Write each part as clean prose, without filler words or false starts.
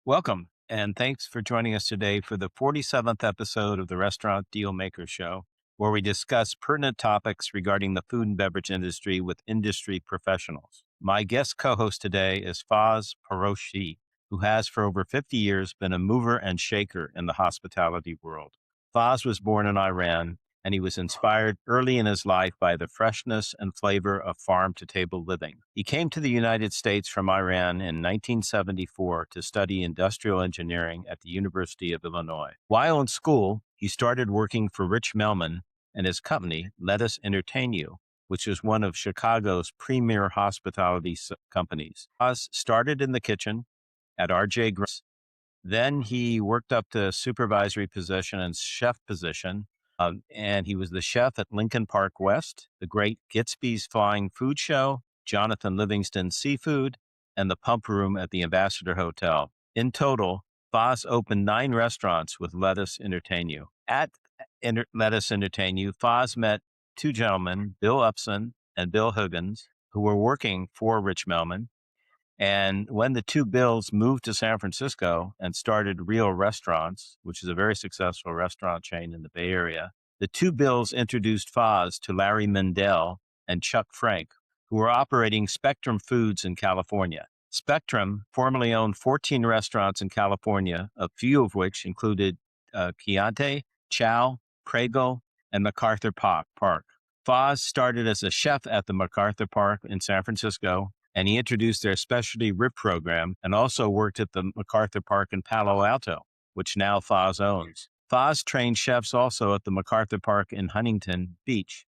Welcome, and thanks for joining us today for the 47th episode of the Restaurant Dealmaker Show, where we discuss pertinent topics regarding the food and beverage industry with industry professionals. My guest co-host today is Faz Parroshi, who has for over 50 years been a mover and shaker in the hospitality world. Faz was born in Iran, and he was inspired early in his life by the freshness and flavor of farm-to-table living. He came to the United States from Iran in 1974 to study industrial engineering at the University of Illinois. While in school, he started working for Rich Melman and his company, Let Us Entertain You, which is one of Chicago's premier hospitality companies. Oz started in the kitchen at RJ Grant's. Then he worked up to supervisory position and chef position. And he was the chef at Lincoln Park West, the Great Gatsby's Flying Food Show, Jonathan Livingston Seafood, and the Pump Room at the Ambassador Hotel. In total, Faz opened 9 restaurants with Let Us Entertain You. At Let Us Entertain You, Faz met 2 gentlemen, Bill Upson and Bill Huggins, who were working for Rich Melman. And when the 2 Bills moved to San Francisco and started Real Restaurants, which is a very successful restaurant chain in the Bay Area, the 2 Bills introduced Faz to Larry Mendel and Chuck Frank, who were operating Spectrum Foods in California. Spectrum formerly owned 14 restaurants in California, a few of which included Chianti, Chow, Prego, and MacArthur Park. Faz started as a chef at the MacArthur Park in San Francisco, and he introduced their specialty rib program and also worked at the MacArthur Park in Palo Alto, which now Faz owns. Faz trained chefs also at the MacArthur Park in Huntington Beach.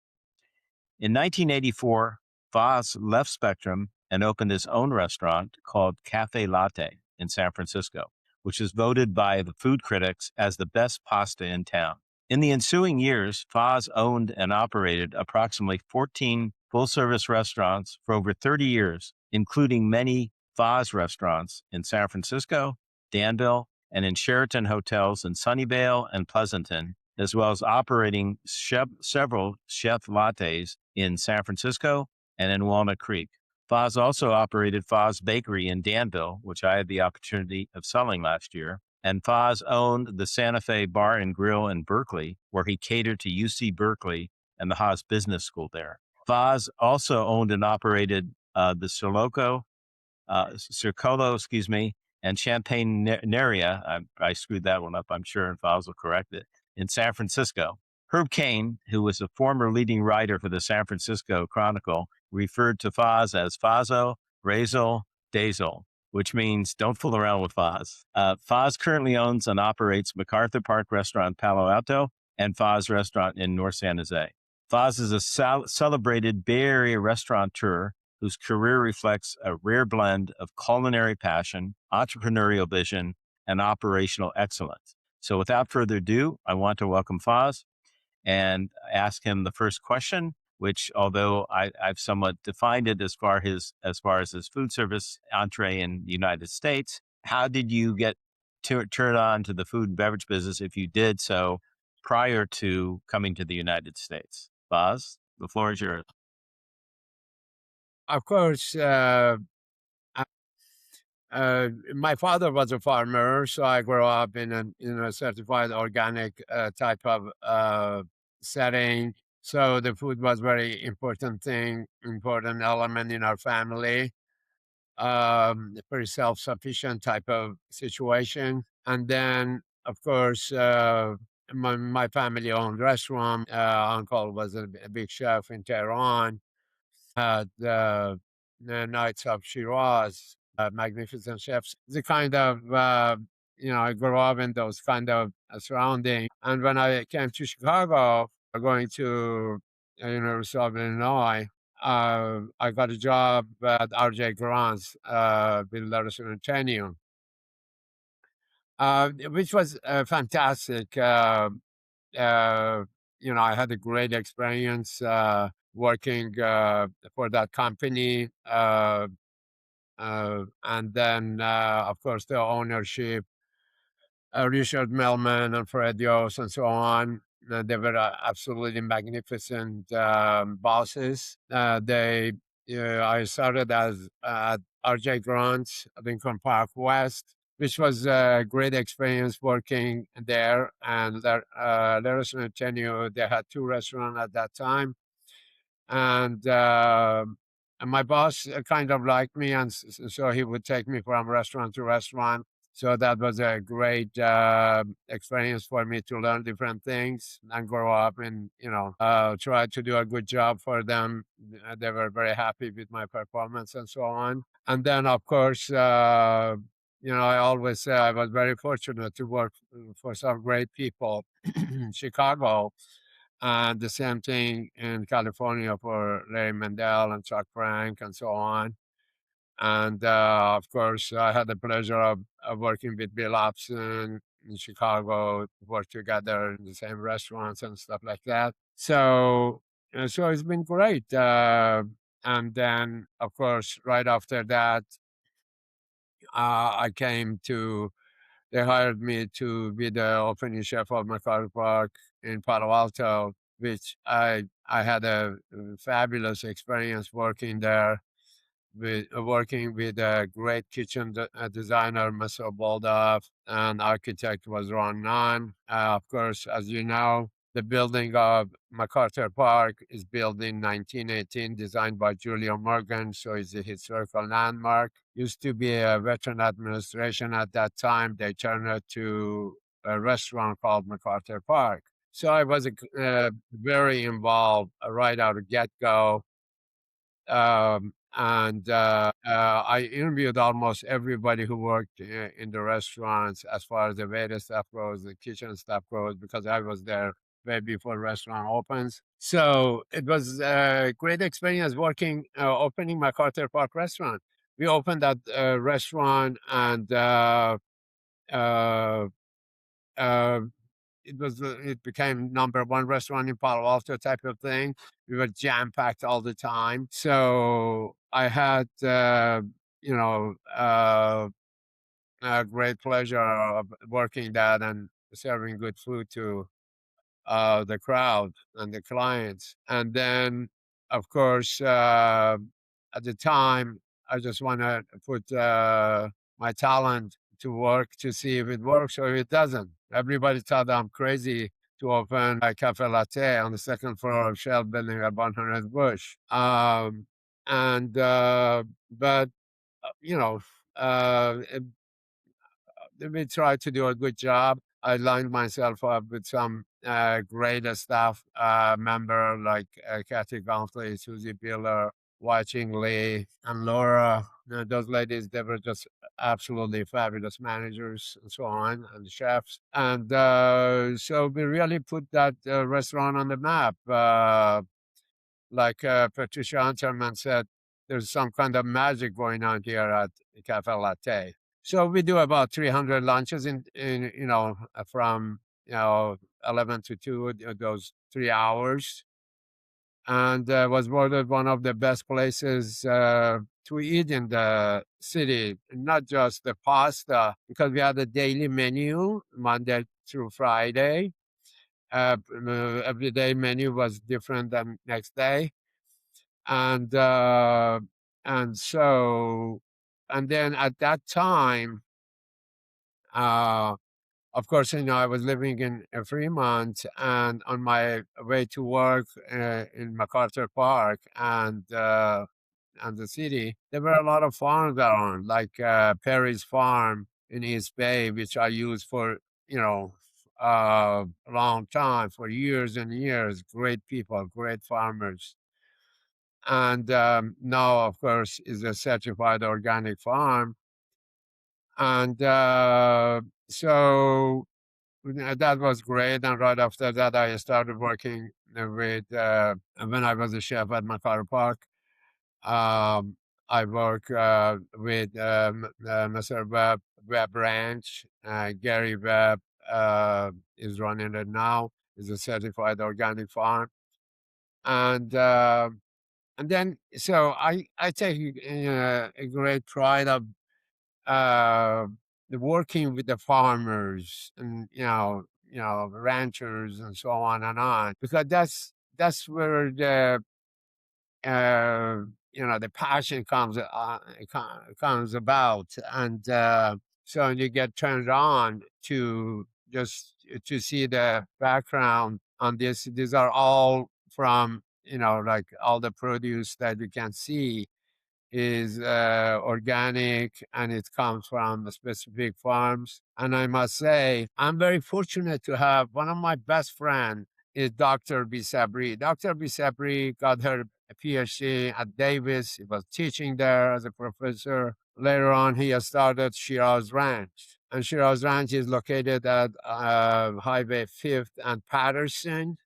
In 1984, Faz left Spectrum and opened his own restaurant called Cafe Latte in San Francisco, which is voted by the food critics as the best pasta in town. In the ensuing years, Faz owned and operated approximately 14 full-service restaurants for over 30 years, including many Faz restaurants in San Francisco, Danville, and in Sheraton hotels in Sunnyvale and Pleasanton, as well as operating several chef lattes in San Francisco and in Walnut Creek. Faz also operated Faz Bakery in Danville, which I had the opportunity of selling last year. And Faz owned the Santa Fe Bar and Grill in Berkeley, where he catered to UC Berkeley and the Haas Business School there. Faz also owned and operated the Circolo, and Champagne Neria. I screwed that one up, I'm sure, and Faz will correct it, in San Francisco. Herb Cain, who was a former leading writer for the San Francisco Chronicle, referred to Faz as Fazo, Razel, Dazel, which means don't fool around with Faz. Faz currently owns and operates MacArthur Park Restaurant Palo Alto and Faz Restaurant in North San Jose. Faz is a celebrated Bay Area restaurateur whose career reflects a rare blend of culinary passion, entrepreneurial vision, and operational excellence. So without further ado, I want to welcome Faz and ask him the first question, which, although I've somewhat defined it as far as his food service entree in the United States, how did you get turned on to the food and beverage business, if you did so, prior to coming to the United States? Faz, the floor is yours. Of course, I- my father was a farmer, so I grew up in a certified organic type of setting. So the food was very important important element in our family. Very self-sufficient type of situation. And then, of course, my family owned restaurant. Uncle was a big chef in Tehran. Had the Knights of Shiraz, magnificent chefs. The kind of, I grew up in those kind of surroundings. And when I came to Chicago, going to University of Illinois, I got a job at RJ Grant's, Builders and Tenure, which was fantastic. I had a great experience working for that company. And then, of course, the ownership, Richard Melman and Fred Yost and so on. They were absolutely magnificent bosses. I started as at RJ Grant's, Lincoln Park West. which was a great experience working there. And the restaurant tenure, they had 2 restaurants at that time. And my boss kind of liked me, and so he would take me from restaurant to restaurant. So that was a great experience for me to learn different things and grow up and, try to do a good job for them. They were very happy with my performance and so on. And then, of course, I always say I was very fortunate to work for some great people in Chicago, and the same thing in California for Larry Mendel and Chuck Frank and so on. And of course, I had the pleasure of working with Bill Upson in Chicago, work together in the same restaurants and stuff like that. So it's been great. And then, of course, right after that, I came to they hired me to be the opening chef of MacArthur Park in Palo Alto, which I had a fabulous experience working there, working with a great kitchen designer, Mr. Boldoff, and architect was Ron Nunn. Of course, as you know, the building of MacArthur Park is built in 1918, designed by Julia Morgan, so it's a historical landmark. Used to be a veteran administration at that time. They turned it to a restaurant called MacArthur Park. So I was very involved right out of get-go. And I interviewed almost everybody who worked in the restaurants as far as the waiter staff goes, the kitchen staff goes, because I was there way before restaurant opens. So it was a great experience opening MacArthur Park Restaurant. We opened that restaurant, and uh, uh, it became number 1 restaurant in Palo Alto type of thing. We were jam packed all the time. So I had you know a great pleasure of working that and serving good food to the crowd and the clients. And then, of course, at the time, I just want to put my talent to work to see if it works or if it doesn't. Everybody thought I'm crazy to open a cafe latte on the second floor of Shell building at 100 Bush. And but you know, it we tried to do a good job. I lined myself up with some great staff member like Kathy Gonfley, Susie Biller, Watching Lee, and Laura. Those ladies, they were just absolutely fabulous managers and so on, and chefs. And so we really put that restaurant on the map. Like Patricia Unterman said, there's some kind of magic going on here at Cafe Latte. So we do about 300 lunches in from 11 to 2, those 3 hours, and was voted one of the best places to eat in the city. Not just the pasta, because we had a daily menu Monday through Friday. Every day menu was different than next day, and uh, and so and then at that time, uh, of course, I was living in Fremont, and on my way to work in MacArthur Park and the city, there were a lot of farms around, like Perry's Farm in East Bay, which I used for a long time, for years and years. Great people, great farmers. And now, of course, is a certified organic farm. And so that was great. And right after that, I started working when I was a chef at MacArthur Park. Um, I work with Mr. Webb Ranch. Gary Webb is running it now. He's a certified organic farm. And then, so I take a great pride of uh, working with the farmers and ranchers and so on, because that's where the passion comes about. And So you get turned on to just to see the background on this. These are all from, like all the produce that you can see is organic and it comes from specific farms. And I must say, I'm very fortunate to have one of my best friends is Dr. Bisabri. Dr. Bisabri got her PhD at Davis. He was teaching there as a professor. Later on, he has started Shiraz Ranch. And Shiraz Ranch is located at Highway 5th and Patterson.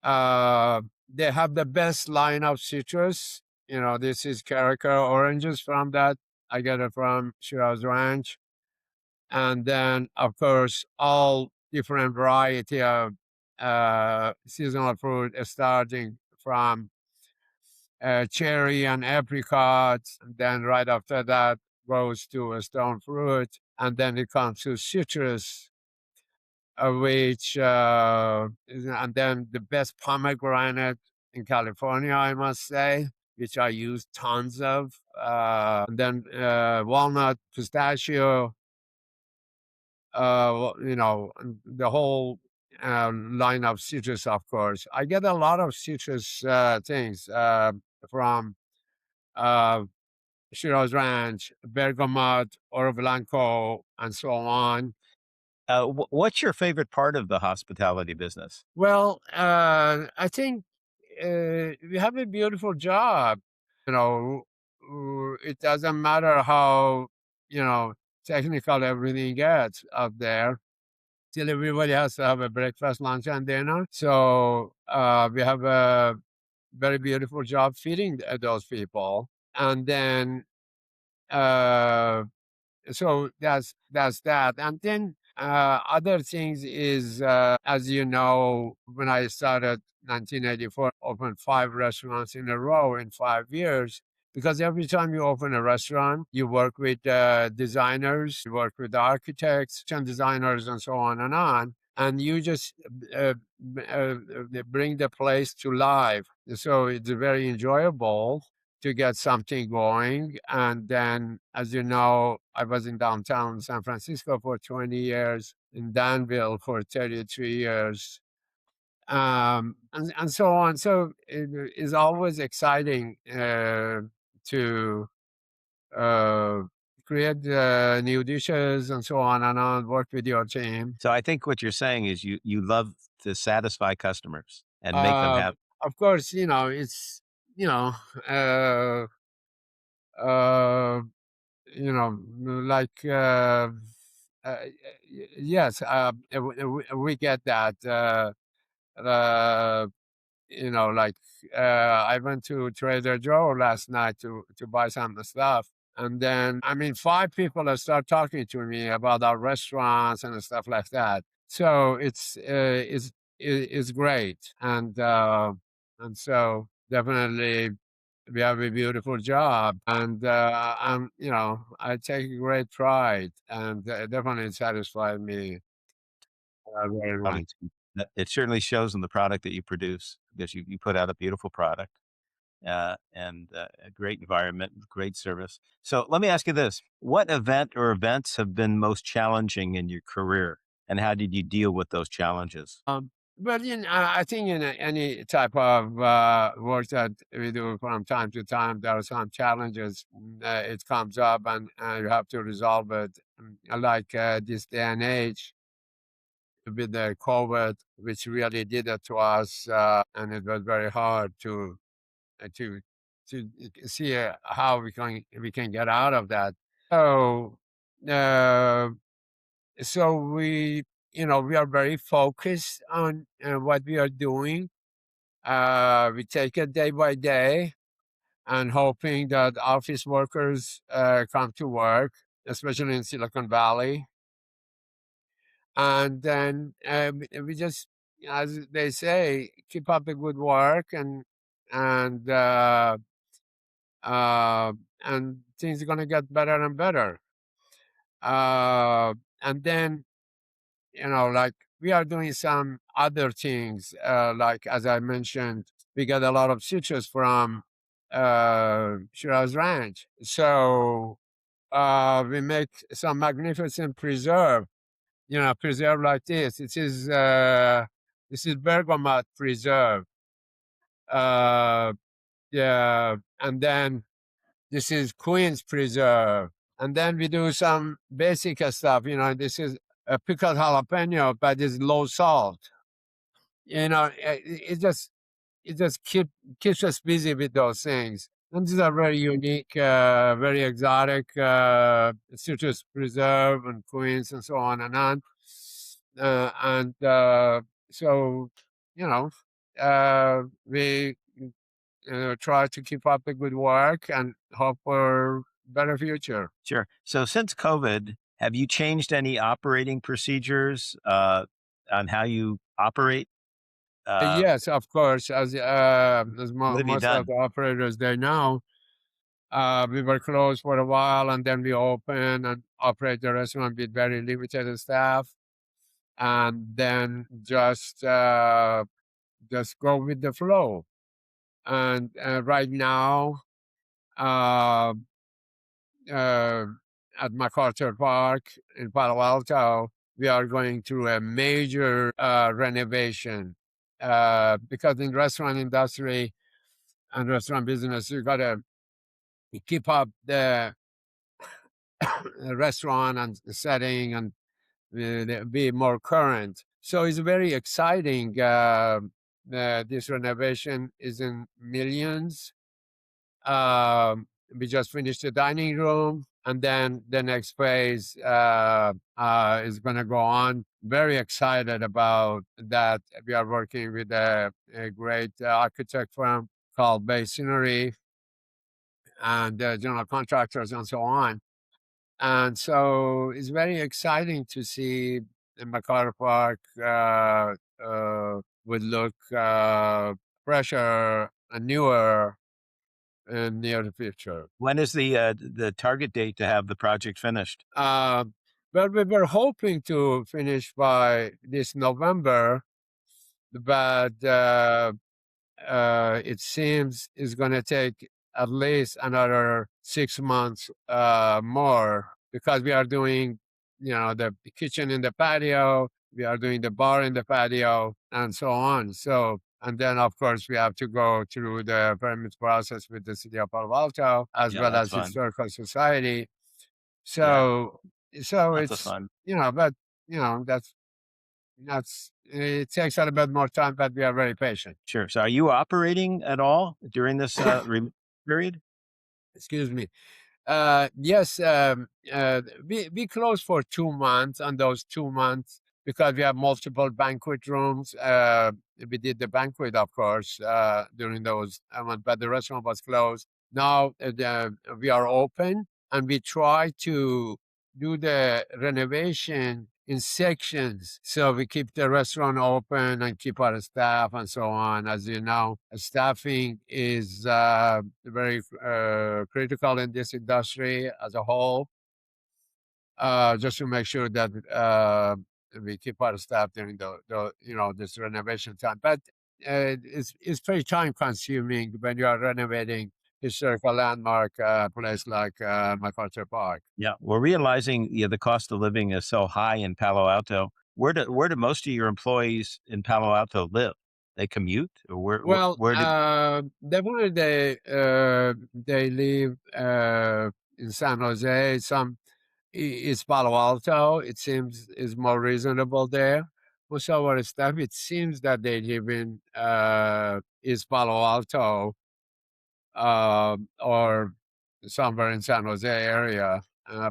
Uh, they have the best line of citrus. This is Caracara oranges from that. I get it from Shiraz Ranch. And then, of course, all different variety of seasonal fruit, starting from cherry and apricots. And then right after that goes to a stone fruit. And then it comes to citrus, and then the best pomegranate in California, I must say, which I use tons of. And then walnut, pistachio, the whole line of citrus, of course. I get a lot of citrus things from uh, Shiraz Ranch, bergamot, oro blanco, and so on. What's your favorite part of the hospitality business? Well, I think we have a beautiful job. It doesn't matter how, technical everything gets out there. Still, everybody has to have a breakfast, lunch, and dinner. So we have a very beautiful job feeding those people. And then uh, so that's that. And then other things is, as you know, when I started 1984, opened 5 restaurants in a row in 5 years. Because every time you open a restaurant, you work with designers, you work with architects and designers, and so on and on. And you just bring the place to life. So it's very enjoyable to get something going. And then, as you know, I was in downtown San Francisco for 20 years, in Danville for 33 years, and so on. So it is always exciting to uh, create new dishes and so on, work with your team. So I think what you're saying is you love to satisfy customers and make them Uh, happy. of course, it's, you know, uh, uh, like yes, we get that. Uh, like I went to Trader Joe last night to buy some stuff, and then I mean 5 people that start talking to me about our restaurants and stuff like that. So it's great, and so definitely we have a beautiful job, and I take great pride, and definitely satisfied me very much. Obviously, it certainly shows in the product that you produce because you put out a beautiful product and a great environment, great service. So let me ask you this: what event or events have been most challenging in your career, and how did you deal with those challenges? But I think in any type of work that we do from time to time, there are some challenges. It comes up, and you have to resolve it. Like this day and age, with the COVID, which really did it to us, and it was very hard uh, to to see how we can get out of that. So, uh, so we are very focused on what we are doing. We take it day by day, and hoping that office workers come to work, especially in Silicon Valley. And then we just, as they say, keep up the good work, and uh, and things are gonna get better and better. And then, like we are doing some other things, like as I mentioned, we get a lot of citrus from Shiraz Ranch. So we make some magnificent preserve. Preserve like this. This is bergamot preserve. Uh, yeah, and then this is Queen's preserve, and then we do some basic stuff. This is a pickled jalapeno, but it's low salt. It just keeps us busy with those things. And these are very unique, very exotic citrus preserve and Queens and so on and on. And so, you know, we try to keep up the good work and hope for better future. Sure. So since COVID, have you changed any operating procedures on how you operate? Yes, of course, as What have you most of done? the operators they know. We were closed for a while, and then we opened and operate the restaurant with very limited staff, and then just go with the flow. And right now, uh, uh, at MacArthur Park in Palo Alto, we are going through a major renovation because in restaurant industry and restaurant business, you got to keep up the restaurant and setting and be more current. So it's very exciting. This renovation is in millions. We just finished the dining room, and then the next phase is going to go on. Very excited about that. We are working with a great architect firm called Culinary and general contractors and so on. And so it's very exciting to see the MacArthur Park would look fresher and newer in near future. When is the target date to have the project finished? Uh, well, we were hoping to finish by this November, but it seems it's going to take at least another 6 months more because we are doing, the kitchen in the patio, we are doing the bar in the patio, and so on. So, and then of course we have to go through the permit process with the city of Palo Alto as Yeah, well that's as fun. historical society. Yeah, So, so lots of it's fun. but that's it takes a little bit more time, but we are very patient. Sure. So are you operating at all during this period? Excuse me. Yes, we closed for 2 months. On those 2 months, because we have multiple banquet rooms, we did the banquet, of course, during those months, but the restaurant was closed. Now we are open, and we try to do the renovation in sections. So we keep the restaurant open and keep our staff and so on. As you know, staffing is very critical in this industry as a whole, just to make sure that we keep our staff during this renovation time. But it's very time consuming when you are renovating historical landmark place like MacArthur Park. Yeah, we're realizing the cost of living is so high in Palo Alto. Where do most of your employees in Palo Alto live? They commute, or Well, where did? definitely they live in San Jose. Some is Palo Alto. It seems is more reasonable there. Most of our staff, it seems that they live in East Palo Alto or somewhere in San Jose area.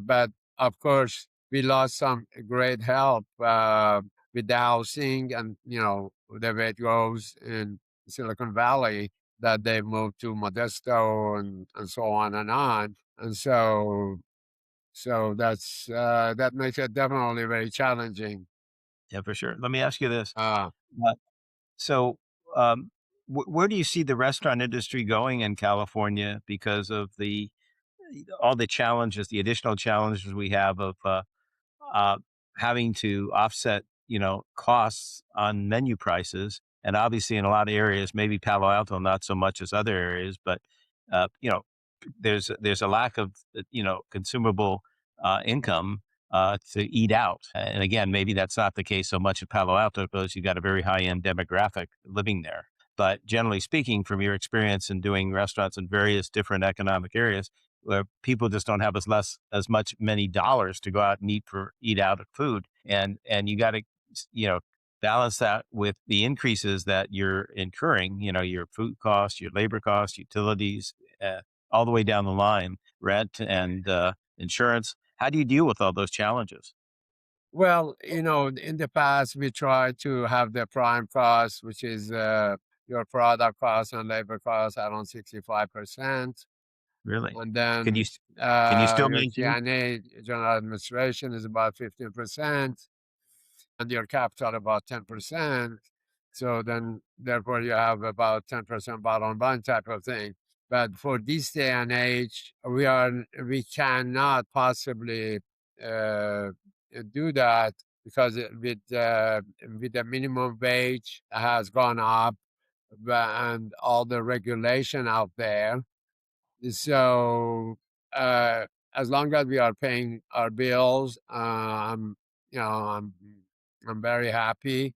But of course, we lost some great help with the housing and the way it goes in Silicon Valley that they moved to Modesto and so on and on. And so that makes it definitely very challenging. Yeah, for sure. Let me ask you this. Uh, Uh, So, um, where do you see the restaurant industry going in California because of all the challenges, the additional challenges we have of uh, having to offset, costs on menu prices, and obviously in a lot of areas, maybe Palo Alto not so much as other areas, but there's a lack of consumable income to eat out. And again, maybe that's not the case so much at Palo Alto because you got a very high end demographic living there. But generally speaking, from your experience in doing restaurants in various different economic areas, where people just don't have as much many dollars to go out and eat out at food, and you got to you know balance that with the increases that you're incurring. Your food costs, your labor costs, utilities, all the way down the line, rent and insurance. How do you deal with all those challenges? Well, in the past, we tried to have the prime cost, which is your product cost and labor cost around 65%. Really? And Can you then s- can you still your maintain? G&A, general administration, is about 15%, and your capital about 10%. So then, therefore, you have about 10% bottom line type of thing. But for this day and age, we cannot possibly uh, do that because with the minimum wage has gone up and all the regulation out there. So as long as we are paying our bills, you know, I'm I'm very happy.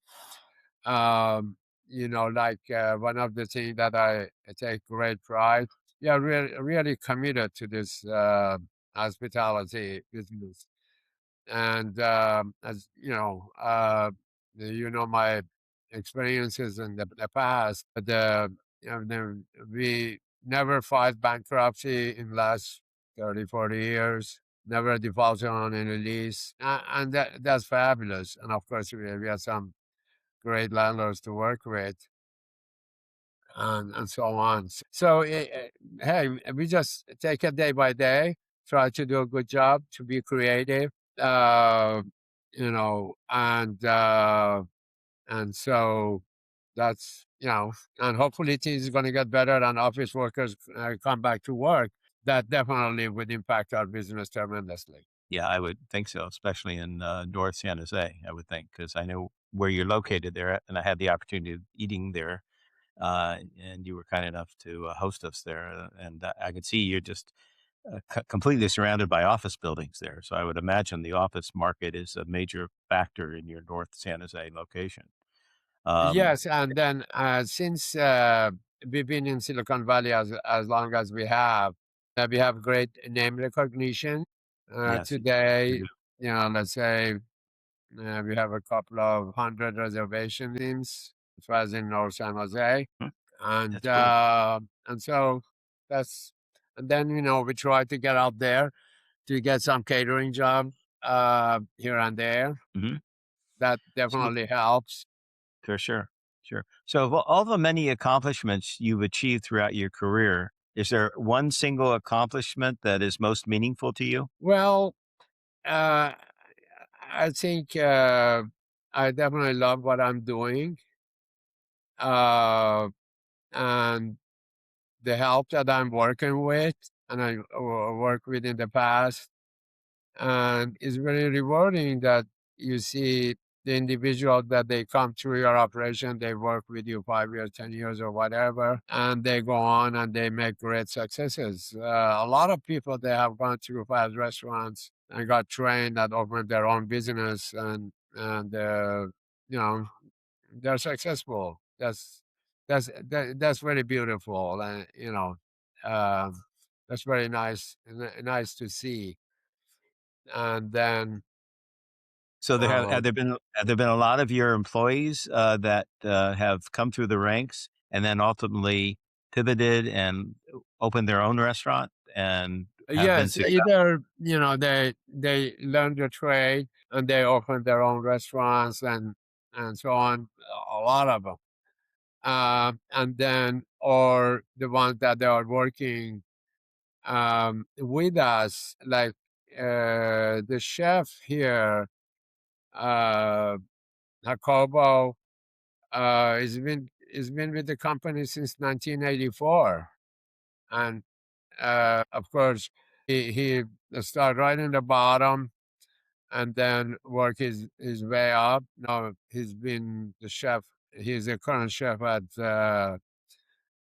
Um, one of the things that I take great pride. Yeah, really committed to this hospitality business. And as my experiences in the past, but we never filed bankruptcy in last 30, 40 years. Never defaulted on any lease, and that's fabulous. And of course, we have some great landlords to work with, and so on. So, hey, we just take it day by day, try to do a good job, to be creative, uh, and so that's and hopefully things are going to get better and office workers come back to work. That definitely would impact our business tremendously. Yeah, I would think so, especially in North San Jose. I would think because I know where you're located there, and I had the opportunity of eating there. And you were kind enough to host us there, and I could see you're just completely surrounded by office buildings there. So I would imagine the office market is a major factor in your North San Jose location. Um, Yes, and then since we've been in Silicon Valley as long as we have great name recognition. yes, you Today, do. let's say we have a couple of hundred reservation teams, as far as in North San Jose, Hmm, and that's cool. so that's and then we try to get out there to get some catering job here and there. Hmm. That So definitely helps. for sure, sure. So of all the many accomplishments you've achieved throughout your career, is there one single accomplishment that is most meaningful to you? Well, uh, I think I definitely love what I'm doing, uh, and the help that I'm working with, and I worked with in the past. And it's very rewarding that you see the individual that they come through your operation, they work with you 5 years, 10 years, or whatever, and they go on and they make great successes. A lot of people, they have gone through Faz restaurants and got trained and opened their own business, and you know they're successful. That's very beautiful, and that's very nice to see. And then, So there have um, have there been a lot of your employees, that, have come through the ranks and then ultimately pivoted and opened their own restaurant and have been yes, successful? either, they learn the trade and they open their own restaurants and so on, a lot of them. And then, or the ones that they are working with us, like the chef here, uh, Jacobo, he's been with the company since 1984. And of course, he started right in the bottom and then work his way up. Now he's been the chef. He's the current chef at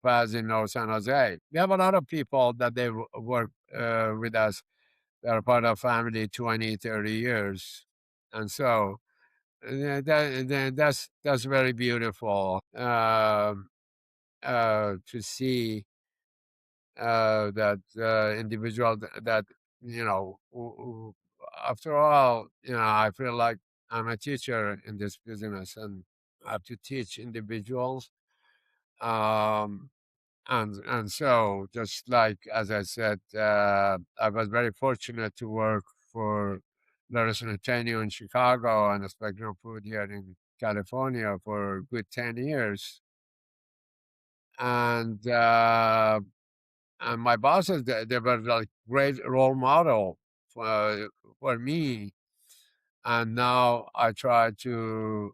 Faz in North San Jose. We have a lot of people that they work with us. They're part of family 20, 30 years. And so that's very beautiful to see that individual that, after all, I feel like I'm a teacher in this business and I have to teach individuals. Um, and so, just like as I said, I was very fortunate to work for the restaurant in Chicago and the Spectrum Food here in California for a good 10 years. And and my bosses, they were like great role model for me. And now I try to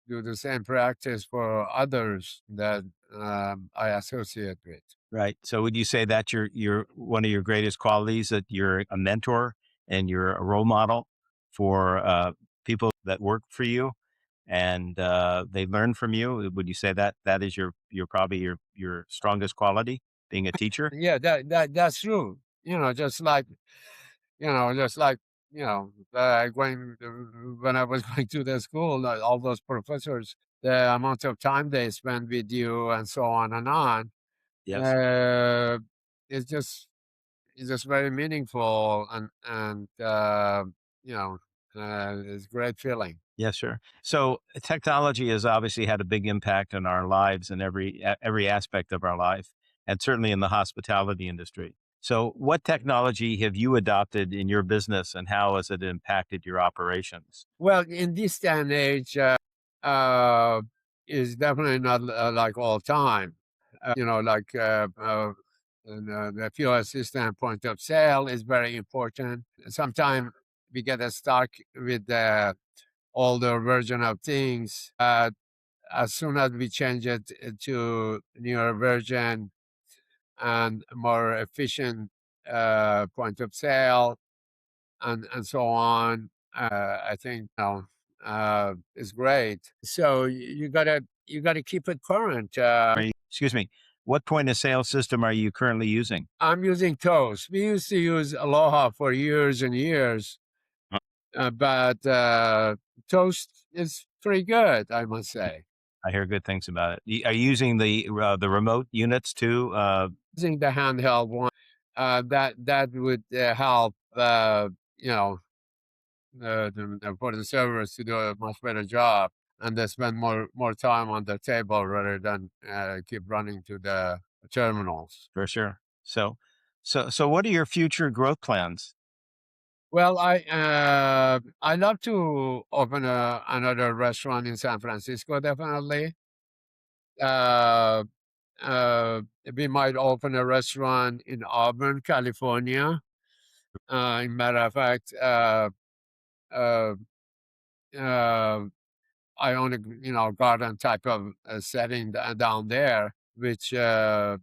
do the same practice for others that I associate with. Right. So would you say that's your one of your greatest qualities, that you're a mentor and you're a role model for people that work for you, and they learn from you? Would you say that that is your probably your strongest quality, being a teacher? Yeah, that's true. Just like going when I was going to the school, all those professors, the amount of time they spend with you, and so on and on. Yes. Uh, it's just it's just very meaningful, and it's a great feeling. Yes, sure. So technology has obviously had a big impact on our lives and every aspect of our life, and certainly in the hospitality industry. So, what technology have you adopted in your business, and how has it impacted your operations? Well, in this day and age, uh, is definitely not like all time. Like the fuel system point of sale is very important. Sometimes we get stuck with the older version of things. As soon as we change it to newer version and more efficient point of sale and so on, I think is great. So you gotta keep it current. Excuse me, what point of sale system are you currently using? I'm using Toast. We used to use Aloha for years and years, Uh, but Toast is pretty good, I must say. I hear good things about it. Are you using the remote units too? Using the handheld one, that would help. You know, for the servers to do a much better job, and they spend more time on the table rather than keep running to the terminals. For sure. So what are your future growth plans? Well, I love to open another restaurant in San Francisco. Definitely, uh, uh, we might open a restaurant in Auburn, California. In matter of fact, uh, uh, I own a garden type of setting down there, which we have.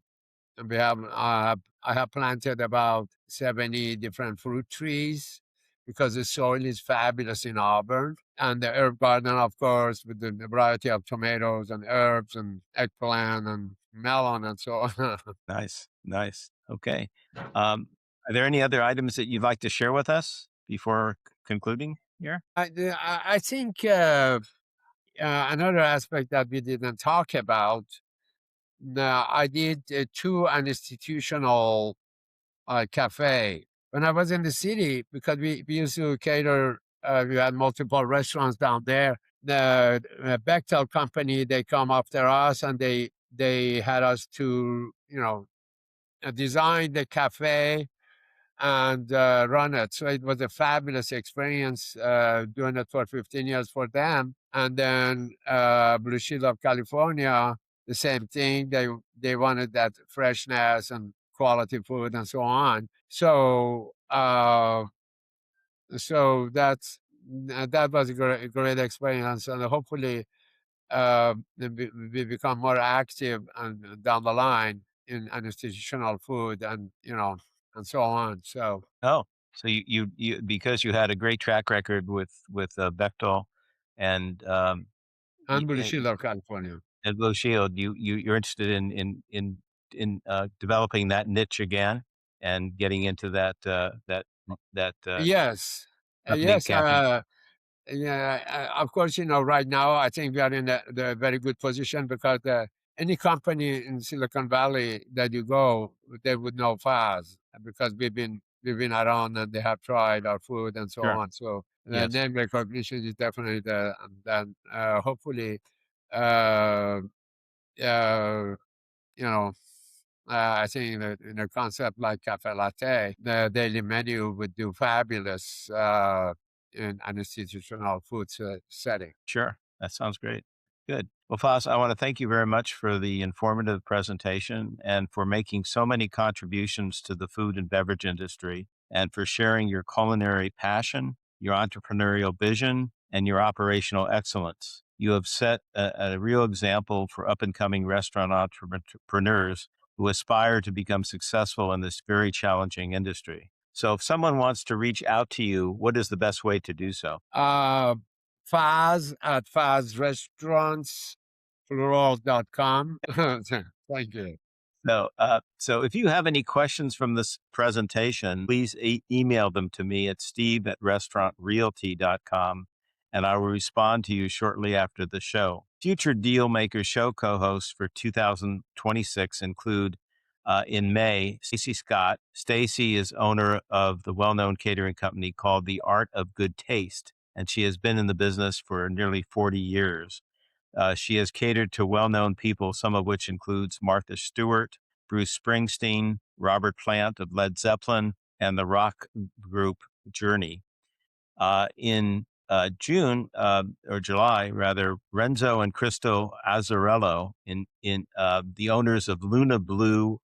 I have planted about 70 different fruit trees because the soil is fabulous in Auburn, and the herb garden, of course, with the variety of tomatoes and herbs and eggplant and melon and so on. Nice, nice. Okay. Are there any other items that you'd like to share with us before concluding here? I think another aspect that we didn't talk about. Now, I did two an institutional cafe when I was in the city because we used to cater. We had multiple restaurants down there. The Bechtel company, they come after us and they had us to design the cafe and run it. So it was a fabulous experience doing it for 15 years for them. And then Blue Shield of California, the same thing. They wanted that freshness and quality food and so on. So that was a great experience, and hopefully we become more active and down the line in an institutional food and so on. So Oh, so you because you had a great track record with Bechtel and and Blue Shield of California. at Blue Shield, you're interested in developing that niche again and getting into that Yes. company Yes. camping. Yeah, of course, right now, I think we are in the very good position because any company in Silicon Valley that you go, they would know Faz because we've been around and they have tried our food and so Sure. on. So the Yes. name recognition is definitely there. And then hopefully, uh, uh, you know, I think that in a concept like cafe latte, the daily menu would do fabulous in an institutional food setting. Sure. That sounds great. Good. Well, Faz, I want to thank you very much for the informative presentation and for making so many contributions to the food and beverage industry and for sharing your culinary passion, your entrepreneurial vision, and your operational excellence. You have set a real example for up and coming restaurant entrepreneurs who aspire to become successful in this very challenging industry. So, if someone wants to reach out to you, what is the best way to do so? Uh, Faz at fazrestaurants.com. Thank you. So if you have any questions from this presentation, please email them to me at steve@restaurantrealty.com, and I will respond to you shortly after the show. Future Dealmaker show co-hosts for 2026 include in May, Stacy Scott. Stacy is owner of the well-known catering company called The Art of Good Taste, and she has been in the business for nearly 40 years. She has catered to well-known people, some of which includes Martha Stewart, Bruce Springsteen, Robert Plant of Led Zeppelin, and the rock group Journey. In June or July, rather, Renzo and Cristo Azzarello, the owners of Luna Blue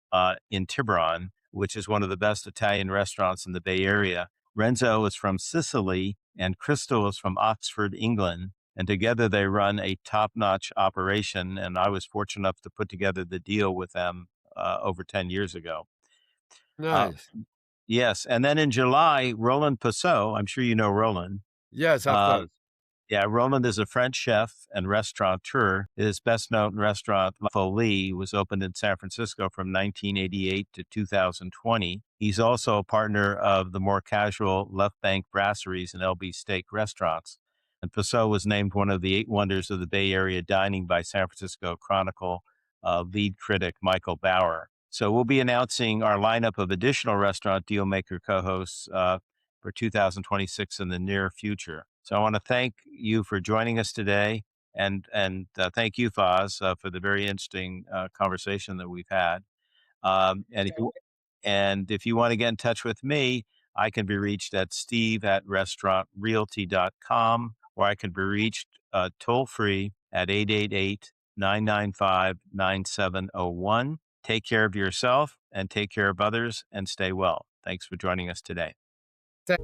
in Tiburon, which is one of the best Italian restaurants in the Bay Area. Renzo is from Sicily, and Cristo is from Oxford, England. And together they run a top-notch operation. And I was fortunate enough to put together the deal with them over 10 years ago. Uh, Nice. yes. And then in July, Roland Passot, I'm sure you know Roland. Yes, of Uh, course. yeah, Roland is a French chef and restaurateur. His best known restaurant, La Folie, was opened in San Francisco from 1988 to 2020. He's also a partner of the more casual Left Bank Brasseries and LB Steak restaurants. And Passot was named one of the 8 wonders of the Bay Area dining by San Francisco Chronicle lead critic Michael Bauer. So we'll be announcing our lineup of additional restaurant Dealmaker co-hosts for 2026 in the near future. So I want to thank you for joining us today, and thank you, Faz, for the very interesting conversation that we've had. Um, and if you and if you want to get in touch with me, I can be reached at steve@restaurantrealty.com, or I can be reached toll free at 888-995-9701. Take care of yourself and take care of others and stay well. Thanks for joining us today. Thank